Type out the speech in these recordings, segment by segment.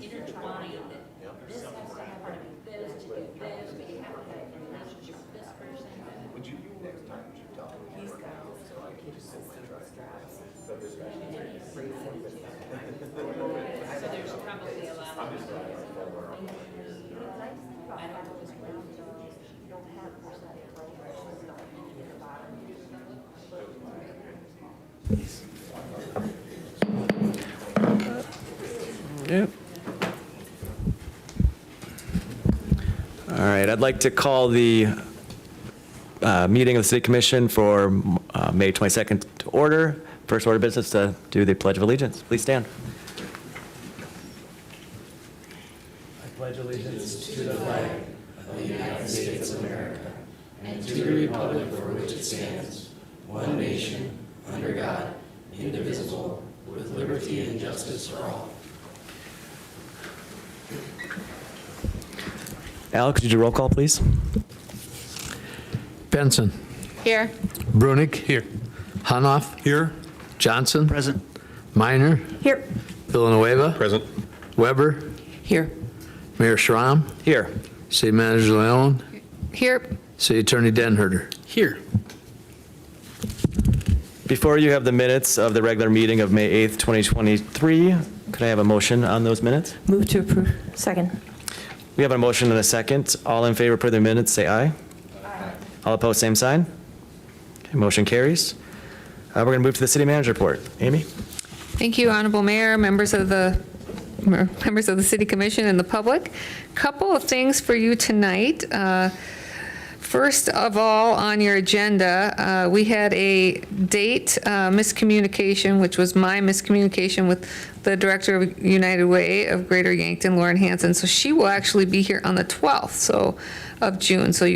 intertwined. This has to happen to this, to do this, but you have to have a relationship with this person. Would you, next time, would you tell me? He's got also like so there's probably a lot of. I don't know what's around. Yep. All right, I'd like to call the meeting of the City Commission for May 22nd to order. First order of business to do the Pledge of Allegiance. Please stand. I pledge allegiance to the flag of the United States of America and to the republic for which it stands, one nation, under God, indivisible, with liberty and justice for all. Alex, could you roll call, please? Benson. Here. Brunig. Here. Hanoff. Here. Johnson. Present. Minor. Here. Villanueva. Present. Weber. Here. Mayor Schramm. Here. City Manager Leon. Here. City Attorney Denherter. Here. Before you have the minutes of the regular meeting of May 8th, 2023, could I have a motion on those minutes? Move to approve. Second. We have a motion and a second. All in favor, per the minutes, say aye. Aye. All opposed, same sign. Okay, motion carries. We're going to move to the city manager report. Amy? Thank you, Honorable Mayor, members of the City Commission and the public. Couple of things for you tonight. First of all, on your agenda, we had a date miscommunication, which was my miscommunication with the Director of United Way of Greater Yankton, Lauren Hansen. So she will actually be here on the 12th of June. So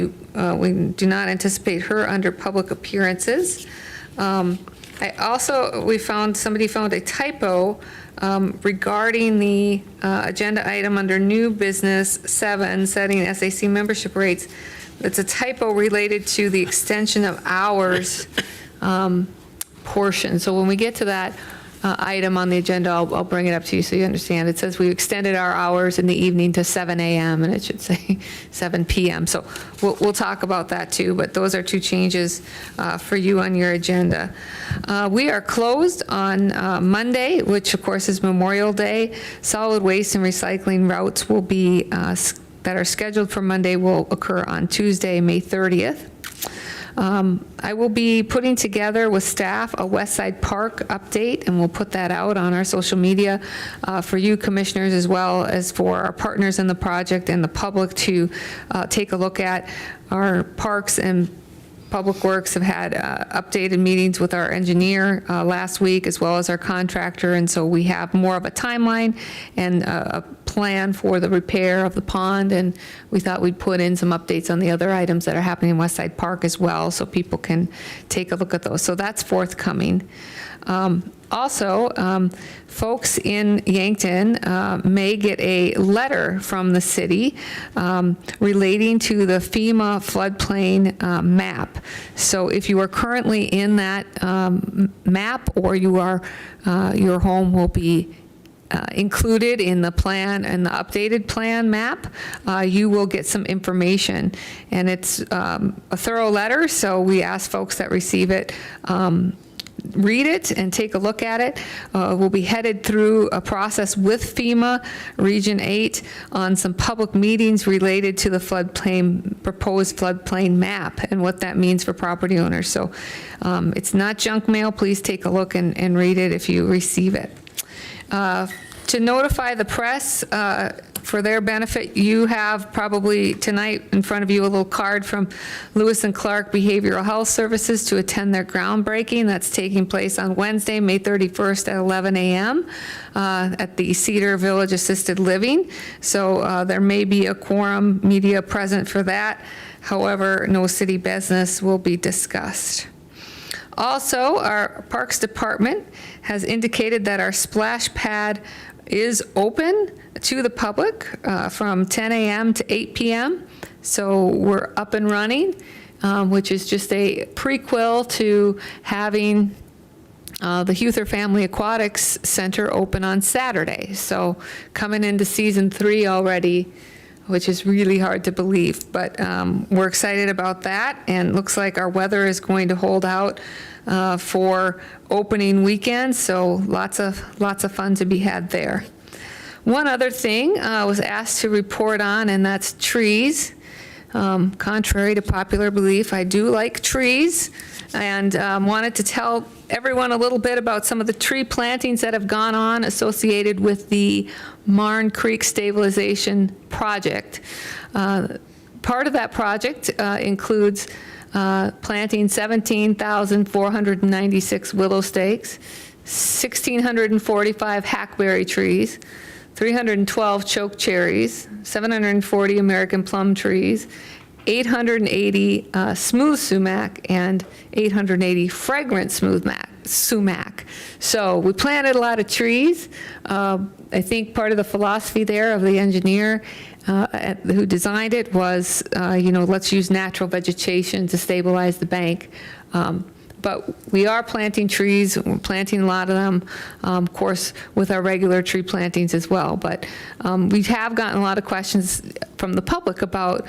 we do not anticipate her under public appearances. Somebody found a typo regarding the agenda item under new business 7, setting SAC membership rates. It's a typo related to the extension of hours portion. So when we get to that item on the agenda, I'll bring it up to you so you understand. It says we extended our hours in the evening to 7 a.m. and it should say 7 p.m. So we'll talk about that too, but those are two changes for you on your agenda. We are closed on Monday, which of course is Memorial Day. Solid waste and recycling routes will be that are scheduled for Monday will occur on Tuesday, May 30th. I will be putting together with staff a West Side Park update, and we'll put that out on our social media for you commissioners as well as for our partners in the project and the public to take a look at. Our parks and Public Works have had updated meetings with our engineer last week, as well as our contractor, and so we have more of a timeline and a plan for the repair of the pond, and we thought we'd put in some updates on the other items that are happening in West Side Park as well, so people can take a look at those. So that's forthcoming. Also, folks in Yankton may get a letter from the city relating to the FEMA floodplain map. So if you are currently in that map, or you are, your home will be included in the plan and the updated plan map, you will get some information. And it's a thorough letter, so we ask folks that receive it read it and take a look at it. We'll be headed through a process with FEMA Region 8 on some public meetings related to the proposed floodplain map and what that means for property owners. So it's not junk mail. Please take a look and read it if you receive it. To notify the press, for their benefit, you have probably tonight in front of you a little card from Lewis and Clark Behavioral Health Services to attend their groundbreaking. That's taking place on Wednesday, May 31st at 11 a.m. At the Cedar Village Assisted Living. So there may be a quorum media present for that. However, no city business will be discussed. Also, our Parks Department has indicated that our splash pad is open to the public from 10 a.m. to 8 p.m. So we're up and running, which is just a prequel to having the Huther Family Aquatics Center open on Saturday. So coming into season 3 already, which is really hard to believe. But we're excited about that, and looks like our weather is going to hold out for opening weekend, so lots of fun to be had there. One other thing I was asked to report on, and that's trees. Contrary to popular belief, I do like trees, and wanted to tell everyone a little bit about some of the tree plantings that have gone on associated with the Marne Creek Stabilization Project. Part of that project includes planting 17,496 willow stakes, 1,645 hackberry trees, 312 choke cherries, 740 American plum trees, 880 smooth sumac, and 880 fragrant sumac. So we planted a lot of trees. I think part of the philosophy there of the engineer who designed it was, let's use natural vegetation to stabilize the bank. But we are planting trees. We're planting a lot of them, of course, with our regular tree plantings as well. But we have gotten a lot of questions from the public about,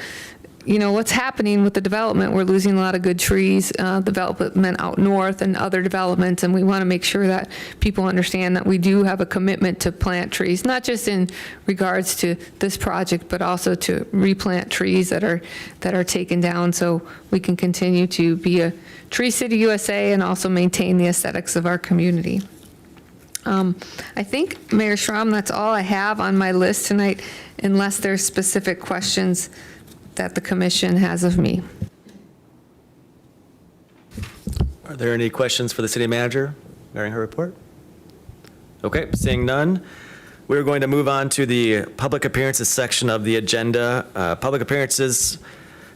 what's happening with the development. We're losing a lot of good trees, development out north and other developments, and we want to make sure that people understand that we do have a commitment to plant trees, not just in regards to this project, but also to replant trees that are taken down, so we can continue to be a Tree City USA and also maintain the aesthetics of our community. I think, Mayor Schramm, that's all I have on my list tonight, unless there's specific questions that the commission has of me. Are there any questions for the city manager during her report? Okay, seeing none, we're going to move on to the public appearances section of the agenda. Public appearances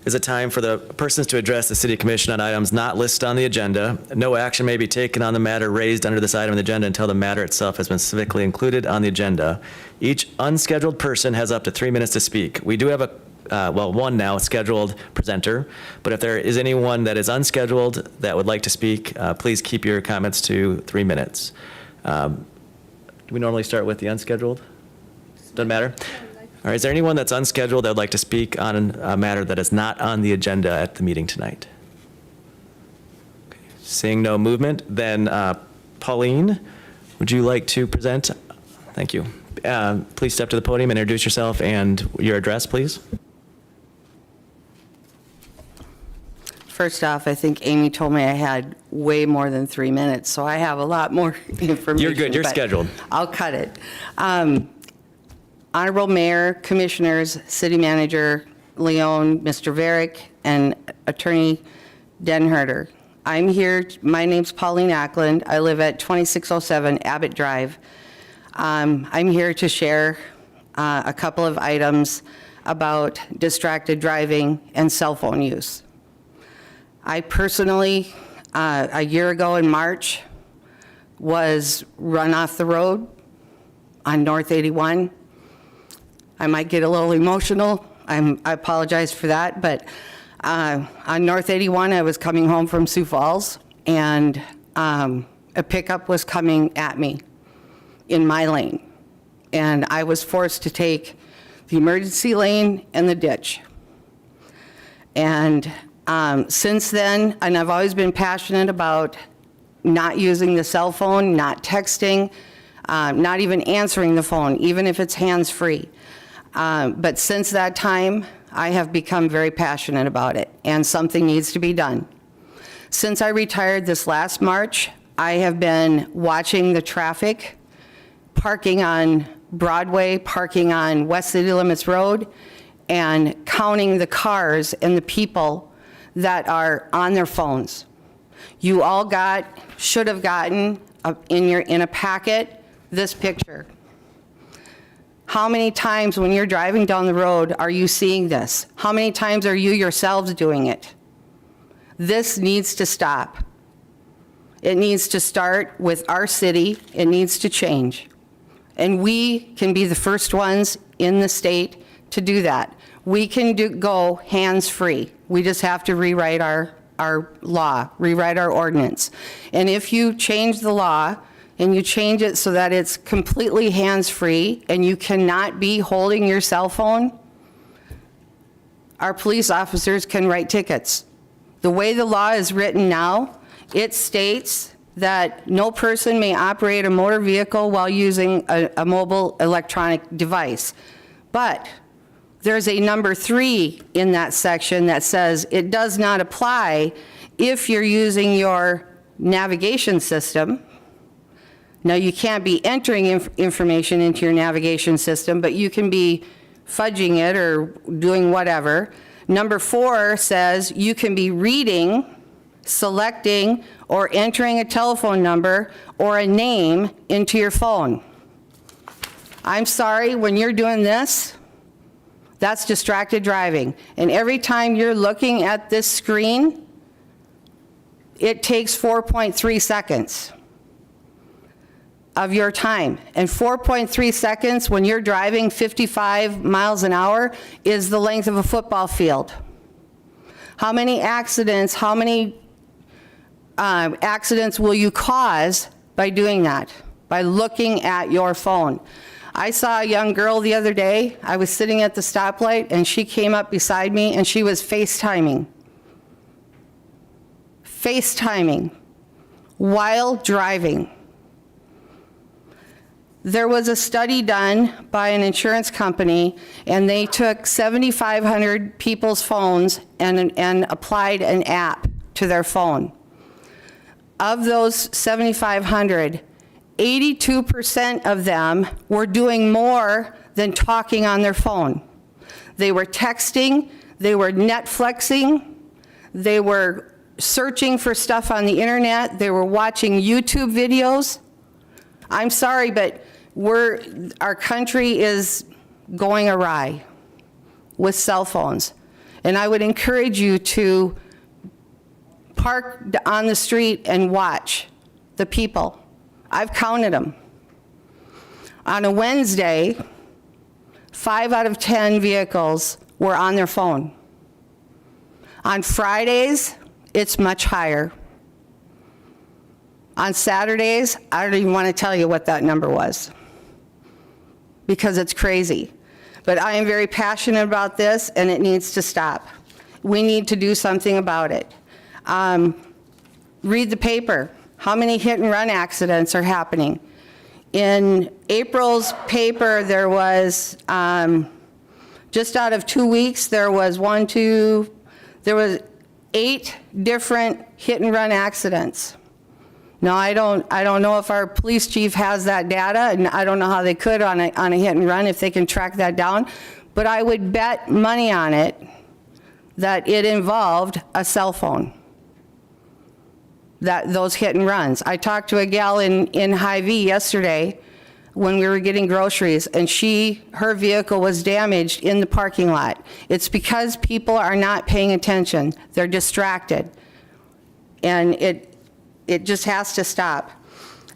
is a time for the persons to address the city commission on items not listed on the agenda. No action may be taken on the matter raised under this item on the agenda until the matter itself has been specifically included on the agenda. Each unscheduled person has up to 3 minutes to speak. We do have one now scheduled presenter, but if there is anyone that is unscheduled that would like to speak, please keep your comments to 3 minutes. Do we normally start with the unscheduled? Doesn't matter? All right, is there anyone that's unscheduled that would like to speak on a matter that is not on the agenda at the meeting tonight? Okay. Seeing no movement, then Pauline, would you like to present? Thank you. Please step to the podium and introduce yourself and your address, please. First off, I think Amy told me I had way more than 3 minutes, so I have a lot more information. You're good. You're scheduled. I'll cut it. Honorable Mayor, Commissioners, City Manager Leon, Mr. Varick, and Attorney Denherter. I'm here. My name's Pauline Ackland. I live at 2607 Abbott Drive. I'm here to share a couple of items about distracted driving and cell phone use. I personally, a year ago in March, was run off the road on North 81. I might get a little emotional. I apologize for that, but on North 81, I was coming home from Sioux Falls, and a pickup was coming at me in my lane, and I was forced to take the emergency lane and the ditch. And since then, and I've always been passionate about not using the cell phone, not texting, not even answering the phone, even if it's hands-free. But since that time, I have become very passionate about it, and something needs to be done. Since I retired this last March, I have been watching the traffic, parking on Broadway, parking on West City Limits Road, and counting the cars and the people that are on their phones. You all should have gotten in a packet this picture. How many times when you're driving down the road are you seeing this? How many times are you yourselves doing it? This needs to stop. It needs to start with our city. It needs to change. And we can be the first ones in the state to do that. We can go hands-free. We just have to rewrite our our law, rewrite our ordinance. And if you change the law and you change it so that it's completely hands-free and you cannot be holding your cell phone, our police officers can write tickets. The way the law is written now, it states that no person may operate a motor vehicle while using a mobile electronic device. But there's a number 3 in that section that says it does not apply if you're using your navigation system. Now, you can't be entering information into your navigation system, but you can be fudging it or doing whatever. Number 4 says you can be reading, selecting, or entering a telephone number or a name into your phone. I'm sorry, when you're doing this, that's distracted driving. And every time you're looking at this screen, it takes 4.3 seconds of your time. And 4.3 seconds when you're driving 55 miles an hour is the length of a football field. How many accidents will you cause by doing that, by looking at your phone? I saw a young girl the other day. I was sitting at the stoplight, and she came up beside me, and she was FaceTiming while driving. There was a study done by an insurance company, and they took 7,500 people's phones and applied an app to their phone. Of those 7,500, 82% of them were doing more than talking on their phone. They were texting, they were Netflixing, they were searching for stuff on the internet, they were watching YouTube videos. I'm sorry, but our country is going awry with cell phones. And I would encourage you to park on the street and watch the people. I've counted them. On a Wednesday, 5 out of 10 vehicles were on their phone. On Fridays, it's much higher. On Saturdays, I don't even want to tell you what that number was, because it's crazy. But I am very passionate about this, and it needs to stop. We need to do something about it. Read the paper. How many hit-and-run accidents are happening? In April's paper, there was, just out of 2 weeks, there was 8 different hit-and-run accidents. Now, I don't know if our police chief has that data, and I don't know how they could on a hit-and-run, if they can track that down, but I would bet money on it that it involved a cell phone. Those hit and runs. I talked to a gal in Hy-Vee yesterday when we were getting groceries, and her vehicle was damaged in the parking lot. It's because people are not paying attention. They're distracted. And it just has to stop.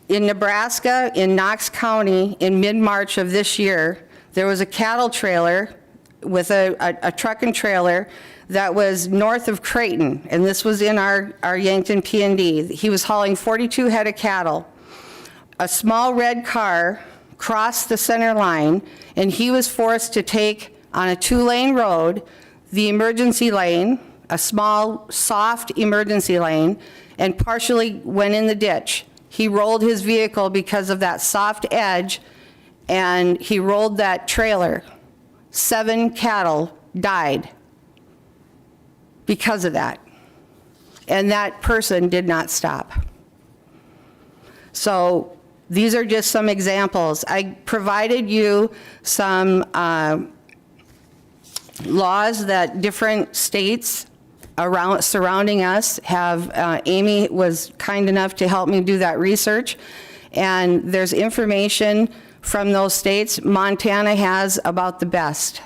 In Nebraska, in Knox County, in mid-March of this year, there was a cattle trailer with a truck and trailer that was north of Creighton, and this was in our Yankton P&D. He was hauling 42 head of cattle. A small red car crossed the center line, and he was forced to take, on a 2-lane road, the emergency lane, a small, soft emergency lane, and partially went in the ditch. He rolled his vehicle because of that soft edge, and he rolled that trailer. 7 cattle died because of that. And that person did not stop. So these are just some examples. I provided you some laws that different states surrounding us have. Amy was kind enough to help me do that research. And there's information from those states. Montana has about the best.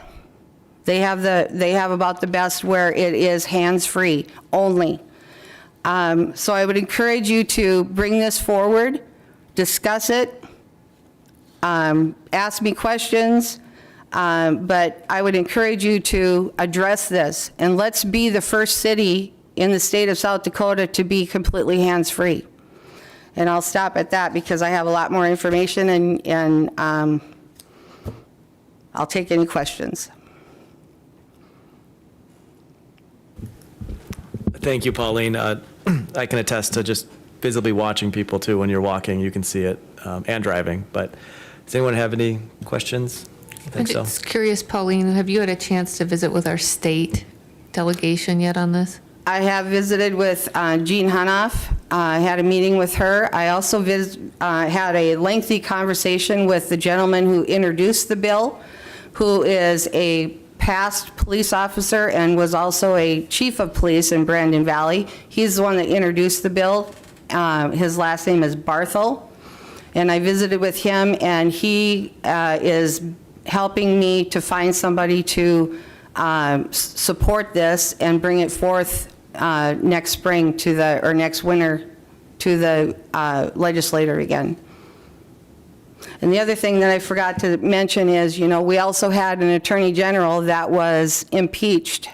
They have about the best where it is hands-free only. So I would encourage you to bring this forward, discuss it, ask me questions, but I would encourage you to address this. And let's be the first city in the state of South Dakota to be completely hands-free. And I'll stop at that because I have a lot more information, and I'll take any questions. Thank you, Pauline. I can attest to just visibly watching people too. When you're walking, you can see it, and driving. But does anyone have any questions? I think I'm so. just curious, Pauline, have you had a chance to visit with our state delegation yet on this? I have visited with Jean Hunoff. I had a meeting with her. I also had a lengthy conversation with the gentleman who introduced the bill, who is a past police officer and was also a chief of police in Brandon Valley. He's the one that introduced the bill. His last name is Barthel. And I visited with him, and he is helping me to find somebody to support this and bring it forth next spring to the, or next winter to the legislator again. And the other thing that I forgot to mention is, you know, we also had an attorney general that was impeached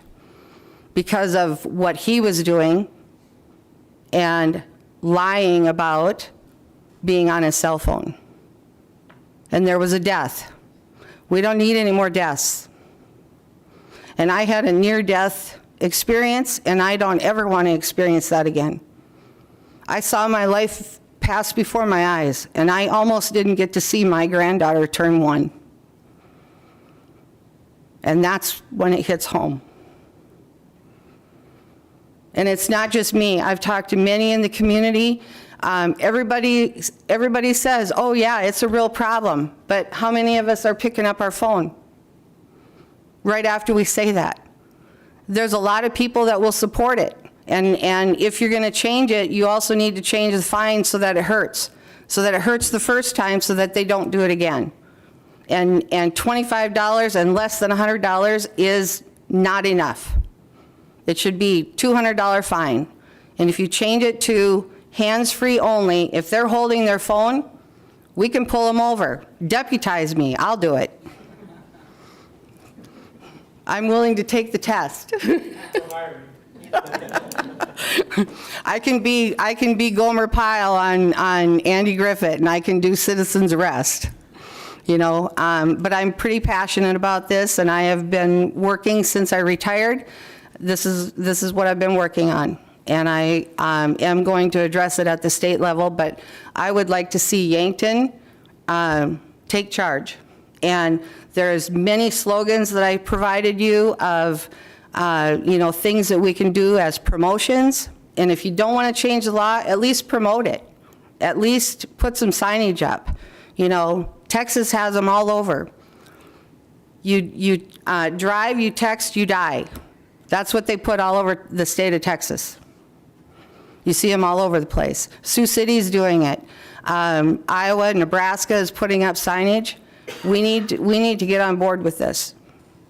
because of what he was doing and lying about being on his cell phone. And there was a death. We don't need any more deaths. And I had a near-death experience, and I don't ever want to experience that again. I saw my life pass before my eyes, and I almost didn't get to see my granddaughter turn 1. And that's when it hits home. And it's not just me. I've talked to many in the community. Everybody says, oh yeah, it's a real problem. But how many of us are picking up our phone right after we say that? There's a lot of people that will support it. And if you're going to change it, you also need to change the fine so that it hurts. So that it hurts the first time so that they don't do it again. And $25 and less than $100 is not enough. It should be $200 fine. And if you change it to hands-free only, if they're holding their phone, we can pull them over. Deputize me, I'll do it. I'm willing to take the test. I can be Gomer Pyle on Andy Griffith, and I can do citizen's arrest. You know, but I'm pretty passionate about this, and I have been working since I retired. This is what I've been working on, and I am going to address it at the state level, but I would like to see Yankton take charge. And there's many slogans that I provided you of, you know, things that we can do as promotions. And if you don't want to change the law, at least promote it. At least put some signage up. You know, Texas has them all over. You drive, you text, you die. That's what they put all over the state of Texas. You see them all over the place. Sioux City's doing it. Iowa, Nebraska is putting up signage. We need to get on board with this.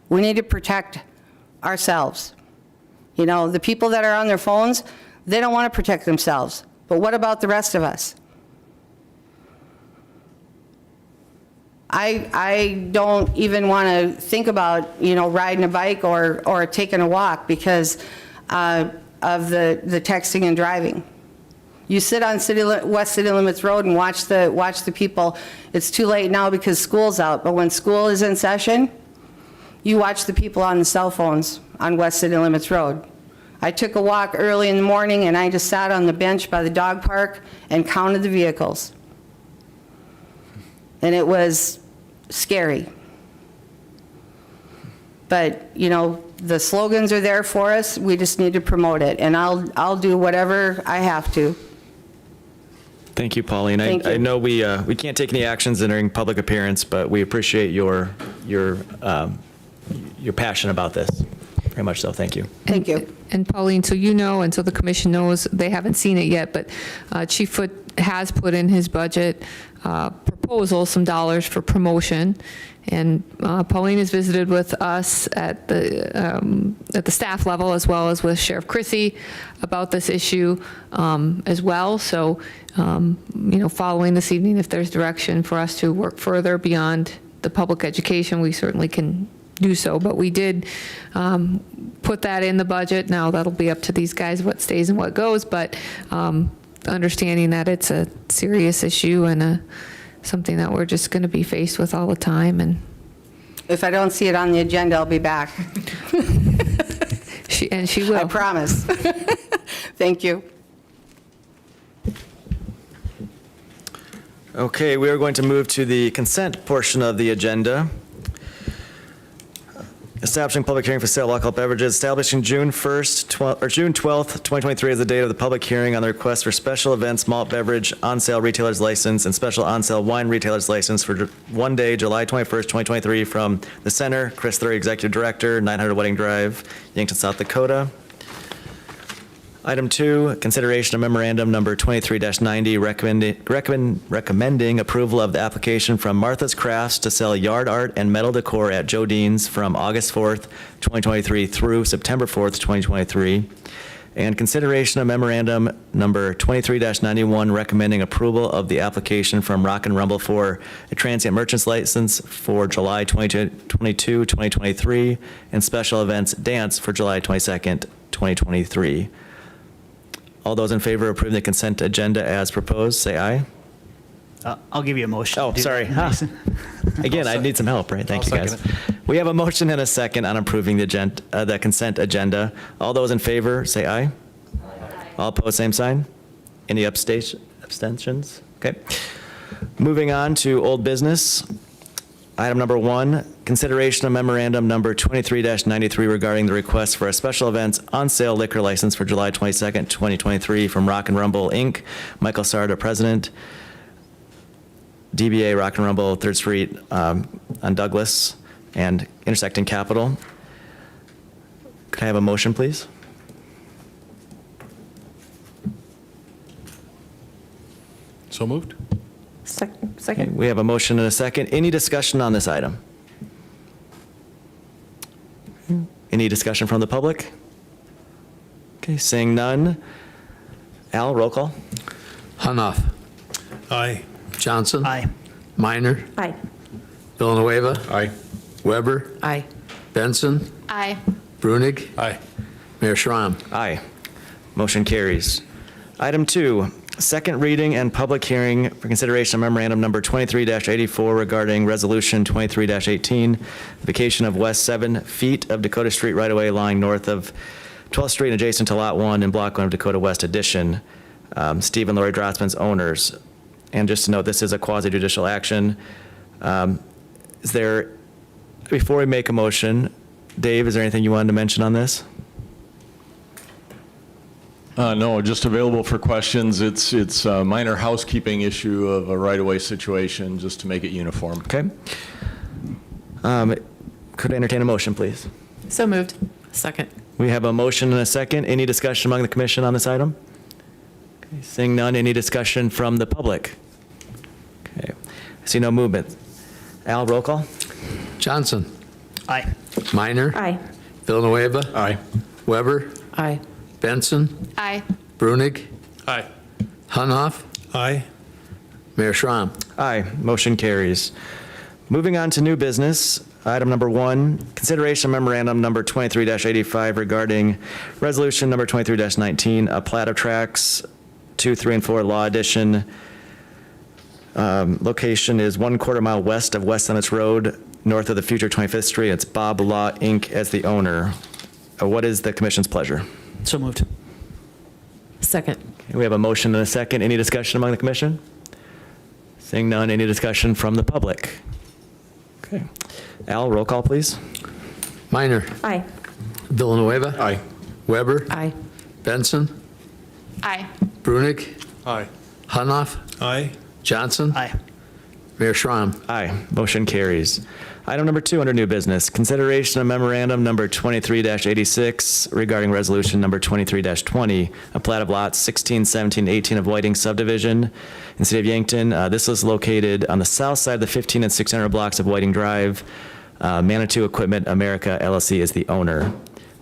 We need to protect ourselves. You know, the people that are on their phones, they don't want to protect themselves. But what about the rest of us? I don't even want to think about, you know, riding a bike or taking a walk because of the texting and driving. You sit on West City Limits Road and watch the people. It's too late now because school's out, but when school is in session, you watch the people on the cell phones on West City Limits Road. I took a walk early in the morning and I just sat on the bench by the dog park and counted the vehicles. And it was scary. But, you know, the slogans are there for us. We just need to promote it. And I'll do whatever I have to. Thank you, Pauline. Thank you. I know we can't take any actions during public appearance, but we appreciate your passion about this. Very much so. Thank you. Thank you. And Pauline, so you know, and so the commission knows, they haven't seen it yet, but Chief Foote has put in his budget proposal some dollars for promotion. And Pauline has visited with us at the staff level as well as with Sheriff Chrissy about this issue as well. So, you know, following this evening, if there's direction for us to work further beyond the public education, we certainly can do so. But we did put that in the budget. Now that'll be up to these guys what stays and what goes, but understanding that it's a serious issue and something that we're just going to be faced with all the time. And If I don't see it on the agenda, I'll be back. she will. I promise. Thank you. Okay, we are going to move to the consent portion of the agenda. Establishing public hearing for sale of alcohol beverages, establishing June 12th, 2023 as the date of the public hearing on the request for special events malt beverage on-sale retailer's license and special on-sale wine retailer's license for one day, July 21st, 2023, from the Center, Chris Thury, Executive Director, 900 Wedding Drive, Yankton, South Dakota. Item 2, consideration of memorandum number 23-90 recommending approval of the application from Martha's Crafts to sell yard art and metal decor at Joe Dean's from August 4th, 2023 through September 4th, 2023. And consideration of memorandum number 23-91 recommending approval of the application from Rock and Rumble for a transient merchant's license for July 22, 2023, and special events dance for July 22nd, 2023. All those in favor of approving the consent agenda as proposed, say aye. I'll give you a motion. Oh, Do sorry. that, Huh. Mason. Again, I need some help, right? Thank you, guys. We have a motion and a second on approving the consent agenda. All those in favor, say aye. All opposed, same sign. Any abstentions? Okay. Moving on to old business. Item number 1, consideration of memorandum number 23-93 regarding the request for a special events on-sale liquor license for July 22nd, 2023 from Rock and Rumble, Inc., Michael Sarda, President, DBA Rock and Rumble, 3rd Street on Douglas and intersecting Capitol. Could I have a motion, please? So moved. Okay, we have a motion and a second. Any discussion on this item? Any discussion from the public? Okay, seeing none. Al, roll call. Hanoff. Aye. Johnson. Aye. Minor. Aye. Villanueva. Aye. Weber. Aye. Benson. Aye. Brunig. Aye. Mayor Schram. Aye. Motion carries. Item 2, second reading and public hearing for consideration of memorandum number 23-84 regarding resolution 23-18, vacation of west 7 feet of Dakota Street right-of-way lying north of 12th Street and adjacent to Lot 1 in Block 1 of Dakota West Addition. Steve and Lori Drotzman's owners. And just to note, this is a quasi-judicial action. Is there, before we make a motion, Dave, is there anything you wanted to mention on this? No, just available for questions. It's a minor housekeeping issue of a right-of-way situation, just to make it uniform. Okay. Could I entertain a motion, please? So moved. Second. We have a motion and a second. Any discussion among the commission on this item? Okay, seeing none, any discussion from the public? Okay, I see no movement. Al, roll call? Johnson. Aye. Minor. Aye. Villanueva. Aye. Weber. Aye. Benson. Aye. Brunig. Aye. Hanoff. Aye. Mayor Schram. Aye, motion carries. Moving on to new business, item number 1, consideration of memorandum number 23-85 regarding resolution number 23-19, a plat of tracks 2, 3, and 4 Law Edition. Location is 1/4 mile west of West Summits Road, north of the future 25th Street. It's Bob Law, Inc. as the owner. What is the commission's pleasure? So moved. Second. Okay, we have a motion and a second. Any discussion among the commission? Seeing none, any discussion from the public? Okay. Al, roll call, please. Minor. Aye. Villanueva. Aye. Weber. Aye. Benson. Aye. Brunig. Aye. Hanoff. Aye. Johnson. Aye. Mayor Schram. Aye. Motion carries. Item number 2 under new business, consideration of memorandum number 23-86 regarding resolution number 23-20, a plat of lots 16, 17, 18 of Whiting subdivision in the city of Yankton. This is located on the south side of the 15 and 600 blocks of Whiting Drive. Manitou Equipment America LLC is the owner.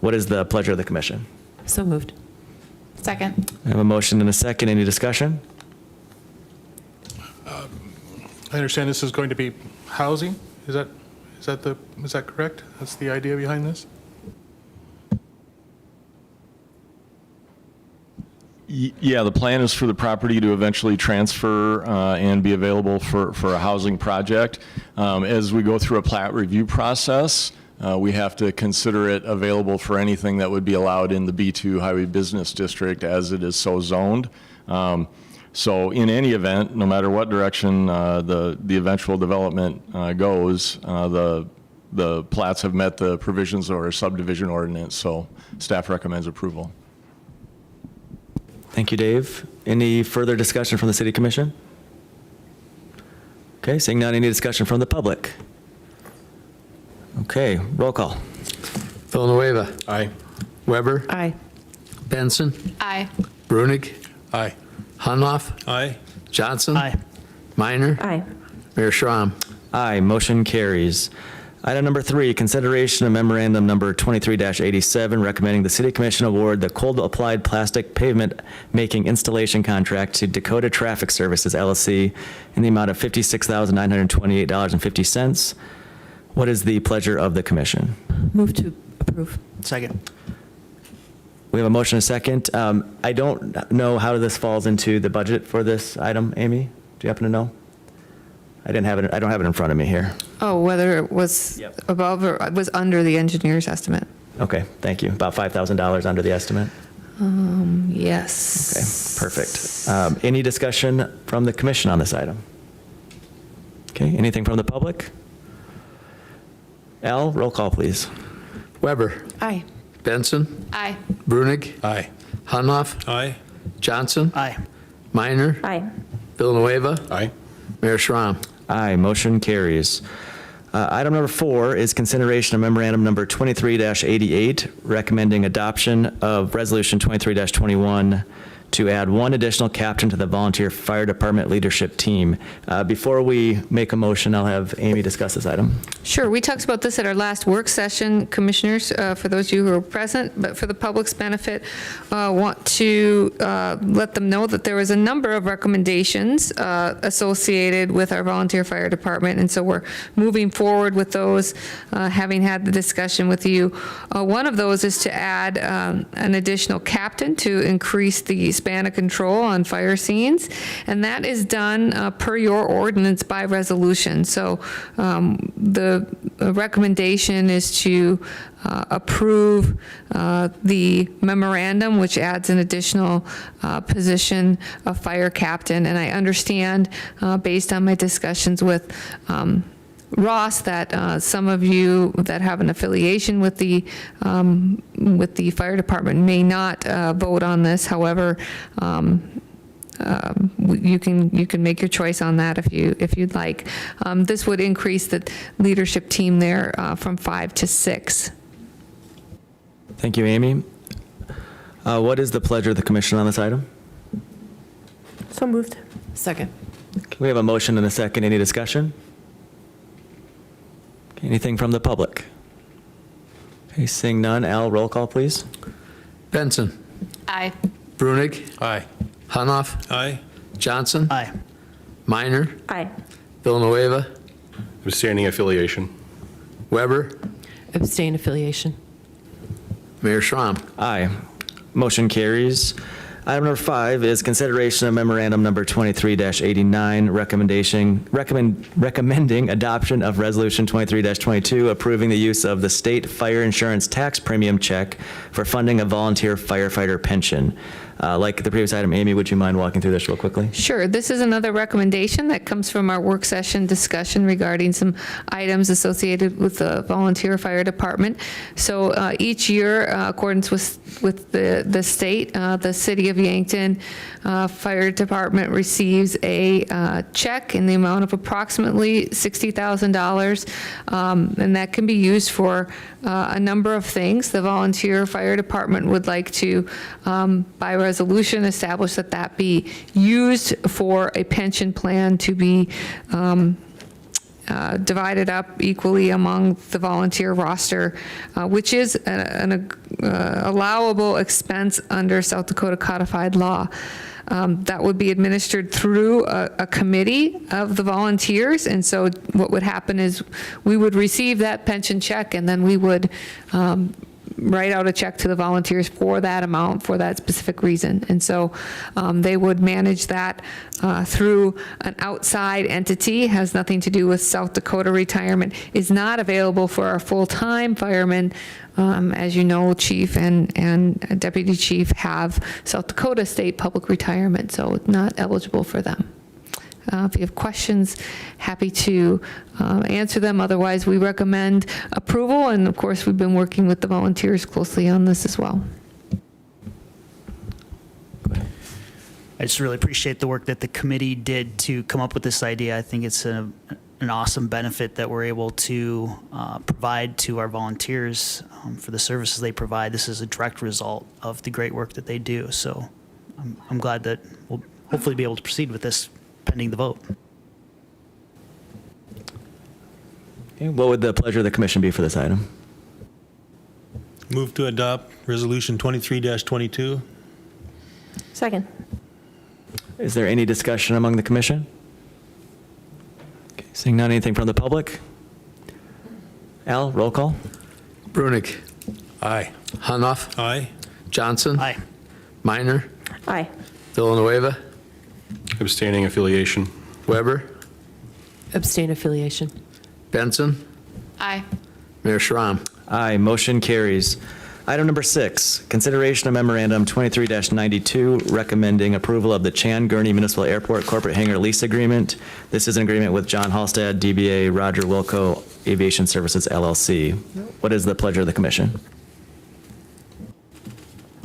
What is the pleasure of the commission? So moved. Second. I have a motion and a second. Any discussion? I understand this is going to be housing? Is Is that correct? That's the idea behind this? Yeah, the plan is for the property to eventually transfer and be available for a housing project. As we go through a plat review process, we have to consider it available for anything that would be allowed in the B2 Highway Business District as it is so zoned. So in any event, no matter what direction the eventual development goes, the plats have met the provisions of our subdivision ordinance, so staff recommends approval. Thank you, Dave. Any further discussion from the City Commission? Okay, seeing none, any discussion from the public? Okay, roll call. Villanueva. Aye. Weber. Aye. Benson. Aye. Brunig. Aye. Hunoff. Aye. Johnson. Aye. Minor. Aye. Mayor Schram. Aye, motion carries. Item number 3, consideration of memorandum number 23-87, recommending the City Commission award the cold applied plastic pavement making installation contract to Dakota Traffic Services LLC in the amount of $56,928.50. What is the pleasure of the commission? Move to approve. Second. We have a motion and a second. I don't know how this falls into the budget for this item. Amy, do you happen to know? I don't have it in front of me here. Oh, whether it was Yep. above or it was under the engineer's estimate? Okay, thank you. About $5,000 under the estimate. Yes. Okay, perfect. Any discussion from the commission on this item? Okay, anything from the public? Al, roll call, please. Weber. Aye. Benson. Aye. Brunig. Aye. Hunoff. Aye. Johnson. Aye. Minor. Aye. Villanueva. Aye. Mayor Schram. Aye, motion carries. Item number 4 is consideration of memorandum number 23-88, recommending adoption of resolution 23-21 to add one additional captain to the volunteer fire department leadership team. Before we make a motion, I'll have Amy discuss this item. Sure, we talked about this at our last work session, commissioners, for those of you who are present, but for the public's benefit, want to let them know that there was a number of recommendations associated with our volunteer fire department, and so we're moving forward with those, having had the discussion with you. One of those is to add an additional captain to increase the span of control on fire scenes, and that is done per your ordinance by resolution. So the recommendation is to approve the memorandum, which adds an additional position of fire captain. And I understand, based on my discussions with Ross, that some of you that have an affiliation with the fire department may not vote on this. However, you can make your choice on that if you'd like. This would increase the leadership team there from 5 to 6. Thank you, Amy. What is the pleasure of the commission on this item? So moved. Second. We have a motion and a second. Any discussion? Anything from the public? Okay, seeing none. Al, roll call, please. Benson. Aye. Brunig. Aye. Hunoff. Aye. Johnson. Aye. Minor. Aye. Villanueva. Abstaining affiliation. Weber. Abstain affiliation. Mayor Schram. Aye. Motion carries. Item number 5 is consideration of memorandum number 23-89, recommending adoption of resolution 23-22, approving the use of the state fire insurance tax premium check for funding a volunteer firefighter pension. Like the previous item, Amy, would you mind walking through this real quickly? Sure. This is another recommendation that comes from our work session discussion regarding some items associated with the volunteer fire department. So each year, accordance with the state, the city of Yankton Fire Department receives a check in the amount of approximately $60,000, and that can be used for a number of things. The volunteer fire department would like to, by resolution, establish that that be used for a pension plan to be divided up equally among the volunteer roster, which is an allowable expense under South Dakota codified law. That would be administered through a committee of the volunteers. And so what would happen is we would receive that pension check, and then we would write out a check to the volunteers for that amount, for that specific reason. And so they would manage that through an outside entity, has nothing to do with South Dakota retirement, is not available for our full-time firemen. As you know, Chief and Deputy Chief have South Dakota State Public Retirement, so it's not eligible for them. If you have questions, happy to answer them. Otherwise, we recommend approval, and of course, we've been working with the volunteers closely on this as well. I just really appreciate the work that the committee did to come up with this idea. I think it's an awesome benefit that we're able to provide to our volunteers for the services they provide. This is a direct result of the great work that they do. So I'm glad that we'll hopefully be able to proceed with this pending the vote. Okay, what would the pleasure of the commission be for this item? Move to adopt Resolution 23-22. Second. Is there any discussion among the commission? Okay, seeing none, anything from the public? Al, roll call. Brunick. Aye. Hunoff. Aye. Johnson. Aye. Minor. Aye. Villanueva. Abstaining affiliation. Weber. Abstain affiliation. Benson. Aye. Mayor Schramm. Aye, motion carries. Item number 6, consideration of memorandum 23-92 recommending approval of the Chan Gurney Municipal Airport Corporate Hangar Lease Agreement. This is an agreement with John Halstead, DBA Roger Wilco Aviation Services LLC. What is the pleasure of the commission?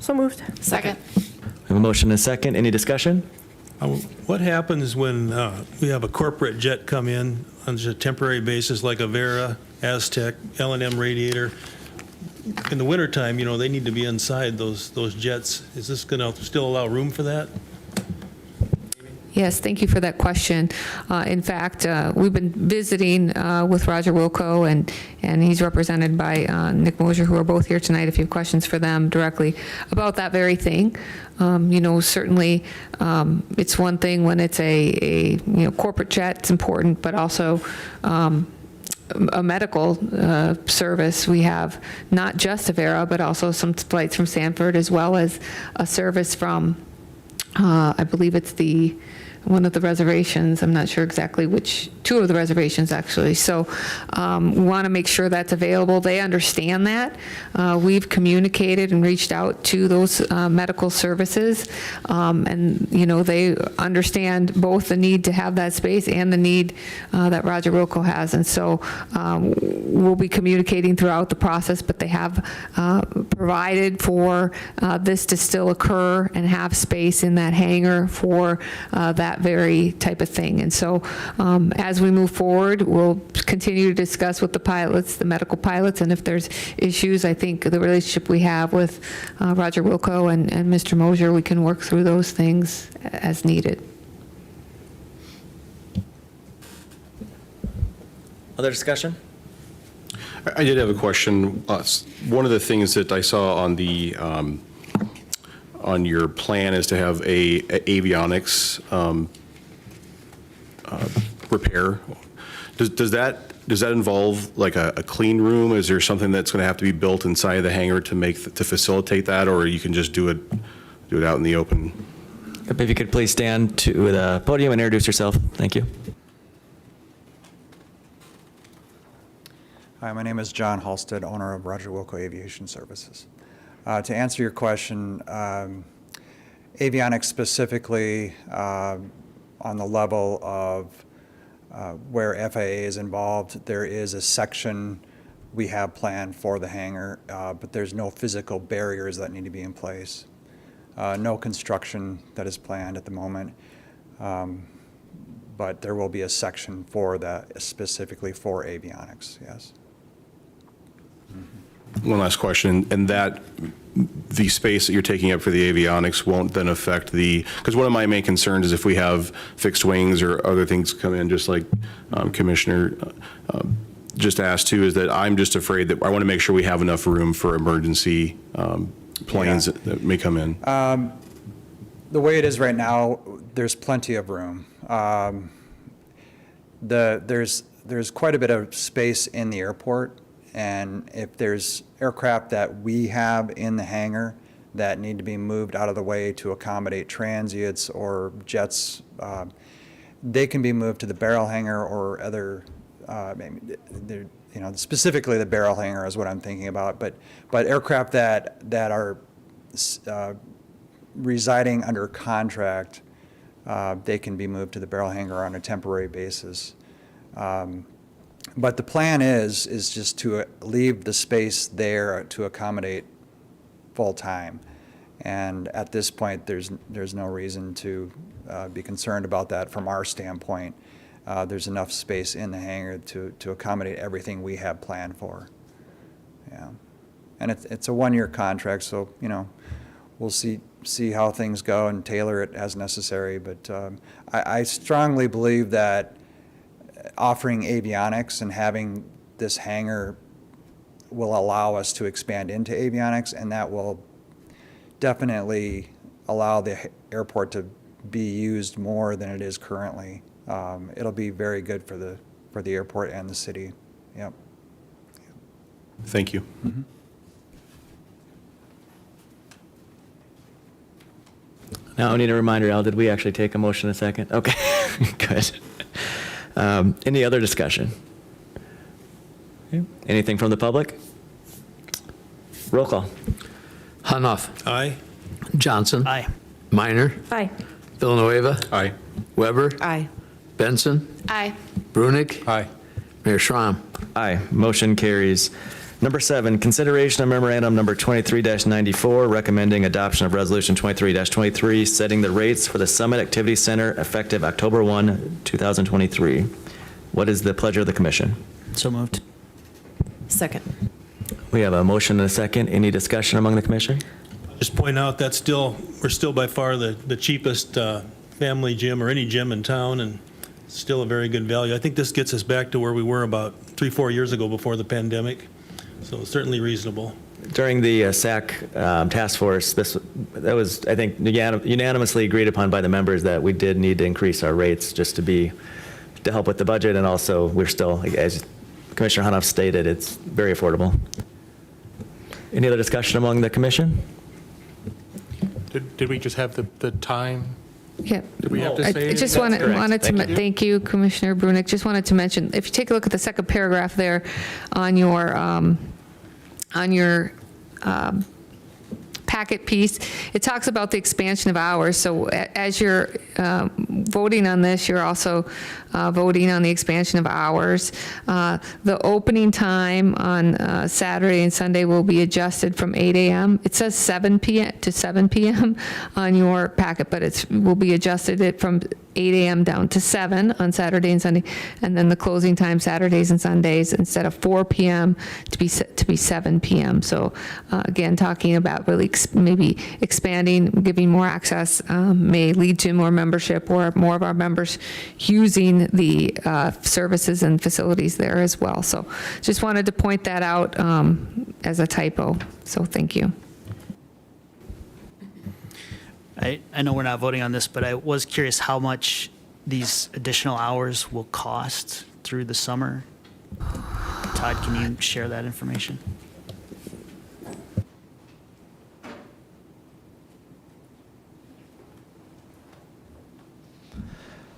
So moved. Second. We have a motion and a second. Any discussion? What happens when we have a corporate jet come in on just a temporary basis, like a Vera, Aztec, L&M Radiator? In the wintertime, you know, they need to be inside those jets. Is this going to still allow room for that? Yes, thank you for that question. In fact, we've been visiting with Roger Wilco, and he's represented by Nick Mosier, who are both here tonight, if you have questions for them directly about that very thing. You know, certainly it's one thing when it's a corporate jet, it's important, but also a medical service. We have not just a Vera, but also some flights from Sanford, as well as a service from, I believe it's one of the reservations. I'm not sure exactly which, 2 of the reservations actually. So we want to make sure that's available. They understand that. We've communicated and reached out to those medical services, and they understand both the need to have that space and the need that Roger Wilco has. And so we'll be communicating throughout the process, but they have provided for this to still occur and have space in that hangar for that very type of thing. And so as we move forward, we'll continue to discuss with the pilots, the medical pilots, and if there's issues, I think the relationship we have with Roger Wilco and Mr. Mosier, we can work through those things as needed. Other discussion? I did have a question. One of the things that I saw on the on your plan is to have a avionics repair. Does that involve like a clean room? Is there something that's going to have to be built inside of the hangar to facilitate that, or you can just do it out in the open? If you could please stand to the podium and introduce yourself. Thank you. Hi, my name is John Halstead, owner of Roger Wilco Aviation Services. To answer your question, avionics specifically on the level of where FAA is involved, there is a section we have planned for the hangar, but there's no physical barriers that need to be in place. No construction that is planned at the moment, but there will be a section for that specifically for avionics, yes. One last question, and that the space that you're taking up for the avionics won't then affect because one of my main concerns is if we have fixed wings or other things come in, just like Commissioner just asked too, is that I'm just afraid that I want to make sure we have enough room for emergency planes that may come in. The way it is right now, there's plenty of room. There's quite a bit of space in the airport, and if there's aircraft that we have in the hangar that need to be moved out of the way to accommodate transients or jets, they can be moved to the barrel hangar or other, specifically the barrel hangar is what I'm thinking about. But aircraft that are residing under contract, they can be moved to the barrel hangar on a temporary basis. But the plan is just to leave the space there to accommodate full-time. And at this point, there's no reason to be concerned about that from our standpoint. There's enough space in the hangar to accommodate everything we have planned for. Yeah. And it's a one-year contract, so, we'll see how things go and tailor it as necessary. But I strongly believe that offering avionics and having this hangar will allow us to expand into avionics, and that will definitely allow the airport to be used more than it is currently. It'll be very good for the airport and the city. Yep. Thank you. Mm-hmm. Now I need a reminder, Al, did we actually take a motion in a second? Okay, good. Any other discussion? Okay. Anything from the public? Roll call. Hanoff. Aye. Johnson. Aye. Minor. Aye. Villanueva. Aye. Weber. Aye. Benson. Aye. Brunick. Aye. Mayor Schramm. Aye. Motion carries. Number 7, consideration of memorandum number 23-94, recommending adoption of resolution 23-23, setting the rates for the Summit Activity Center effective October 1, 2023. What is the pleasure of the commission? So moved. Second. We have a motion and a second. Any discussion among the commission? Just point out we're still by far the cheapest family gym or any gym in town, and still a very good value. I think this gets us back to where we were about 3-4 years ago before the pandemic. So certainly reasonable. During the SAC task force, that was, I think, unanimously agreed upon by the members that we did need to increase our rates just to help with the budget, and also we're still, as Commissioner Hanoff stated, it's very affordable. Any other discussion among the commission? Did we just have the time? Yeah. Did we have to I say? just That's correct. wanted to, thank you, Commissioner Brunick. Just wanted to mention, if you take a look at the second paragraph there on your packet piece, it talks about the expansion of hours. So as you're voting on this, you're also voting on the expansion of hours. The opening time on Saturday and Sunday will be adjusted from 8 a.m. It says 7 p.m. to 7 p.m. on your packet, but it will be adjusted from 8 a.m. down to 7 on Saturday and Sunday, and then the closing time Saturdays and Sundays instead of 4 p.m. to be 7 p.m. So again, talking about really maybe expanding, giving more access may lead to more membership or more of our members using the services and facilities there as well. So just wanted to point that out as a typo. So thank you. I know we're not voting on this, but I was curious how much these additional hours will cost through the summer. Todd, can you share that information?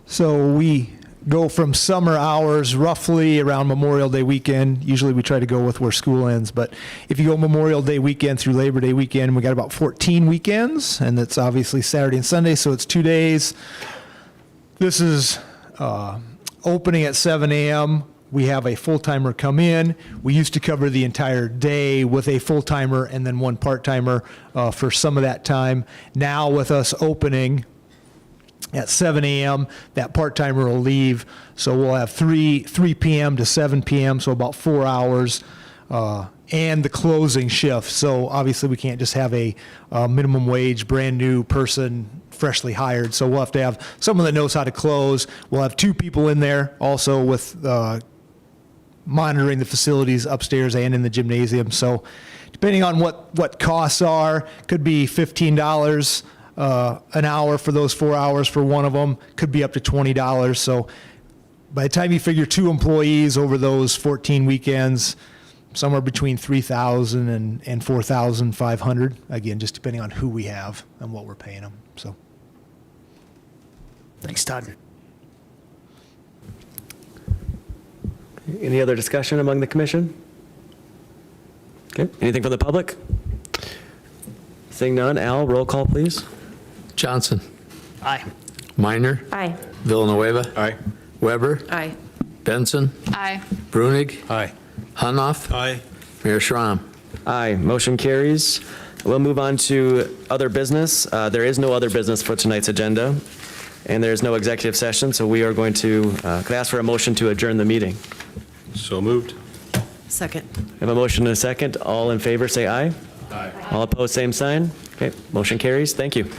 So we go from summer hours roughly around Memorial Day weekend. Usually we try to go with where school ends, but if you go Memorial Day weekend through Labor Day weekend, we got about 14 weekends, and that's obviously Saturday and Sunday, so it's 2 days. This is opening at 7 a.m. We have a full-timer come in. We used to cover the entire day with a full-timer and then one part-timer for some of that time. Now with us opening at 7 a.m., that part-timer will leave, so we'll have 3 p.m. to 7 p.m., so about 4 hours. and the closing shift. So obviously, we can't just have a minimum wage, brand-new person, freshly hired. So we'll have to have someone that knows how to close. We'll have 2 people in there also with monitoring the facilities upstairs and in the gymnasium. So depending on what costs are, could be $15 an hour for those 4 hours for one of them, could be up to $20. So by the time you figure 2 employees over those 14 weekends, somewhere between $3,000 and $4,500, again, just depending on who we have and what we're paying them. So. Thanks, Todd. Any other discussion among the commission? Okay, anything from the public? Seeing none, Al, roll call, please. Johnson. Aye. Minor. Aye. Villanueva. Aye. Weber. Aye. Benson. Aye. Brunig. Aye. Hunoff. Aye. Mayor Schram. Aye, motion carries. We'll move on to other business. There is no other business for tonight's agenda, and there is no executive session, so we are going to, could I ask for a motion to adjourn the meeting? So moved. Second. We have a motion and a second. All in favor, say aye. Aye. All opposed, same sign. Okay, motion carries. Thank you.